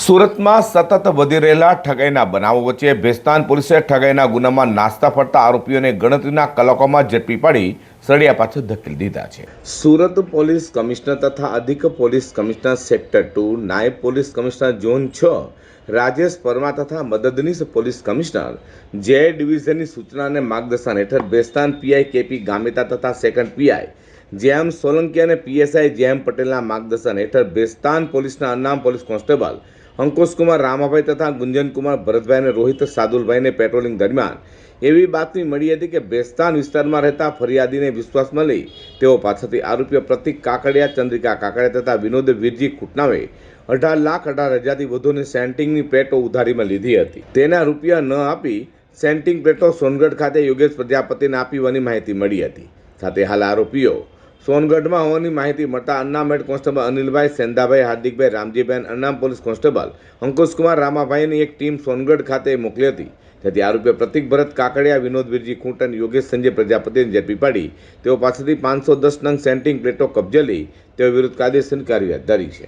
સુરતમાં સતત વધી રહેલા ઠગાઈના બનાવો વચ્ચે ભેસ્તાન પોલીસે ઠગાઈના ગુનામાં નાસ્તા ફરતા આરોપીઓને ગણતરીના કલાકોમાં ઝડપી પાડી સળિયા પાછળ ધકેલી દીધા છે। સુરત પોલીસ કમિશનર તથા અધિક પોલીસ કમિશનર સેક્ટર 2, નાયબ police commissioner zone 6 Rajesh Parmar તથા મદદનીશ પોલીસ કમિશનર જે ડિવિઝનની સૂચના અને માર્ગદર્શન હેઠળ ભેસ્તાન પીઆઈ કેપી ગામેતા તથા સેકન્ડ પીઆઈ જેએમ સોલંકી અને પીએસઆઈ જેએમ પટેલના માર્ગદર્શન હેઠળ ભેસ્તાન પોલીસના અનામ પોલીસ કોન્સ્ટેબલ અંકુશકુમાર રામાભાઈ તથા ગુંજનકુમાર ભરતભાઈ અને રોહિત સાદુલભાઈને પેટ્રોલિંગ દરમિયાન એવી બાતમી મળી હતી કે ભેસ્તાન વિસ્તારમાં રહેતા ફરિયાદીને વિશ્વાસમાં લઈ તેઓ પાસેથી આરોપીઓ પ્રતિક કાકડિયા, ચંદ્રિકા કાકડિયા તથા વિનોદ વીરજી ખૂટનાવે 18,18,000થી વધુની સેન્ટિંગની પ્લેટો ઉધારીમાં લીધી હતી। તેના રૂપિયા ન આપી સેન્ટિંગ પ્લેટો સોનગઢ ખાતે યોગેશ પ્રજાપતિને આપી હોવાની માહિતી મળી હતી। સાથે હાલ આરોપીઓ સોનગઢમાં હોવાની માહિતી મળતા અનામ હેડ કોન્સ્ટેબલ અનિલભાઈ, સેંધાભાઈ, હાર્દિકભાઈ, રામજીભાઈ, અનામ પોલીસ કોન્સ્ટેબલ અંકુશકુમાર રામાભાઈની એક ટીમ સોનગઢ ખાતે મોકલી હતી। જેથી આરોપીઓ પ્રતિક ભરત કાકડિયા, વિનોદ વીરજી ખૂંટ અને યોગેશ સંજય પ્રજાપતિને ઝડપી પાડી તેઓ પાસેથી 510 નંગ સેન્ટિંગ પ્લેટો કબજે લઈ તેઓ વિરુદ્ધ કાયદેસરની કાર્યવાહી ધરી છે।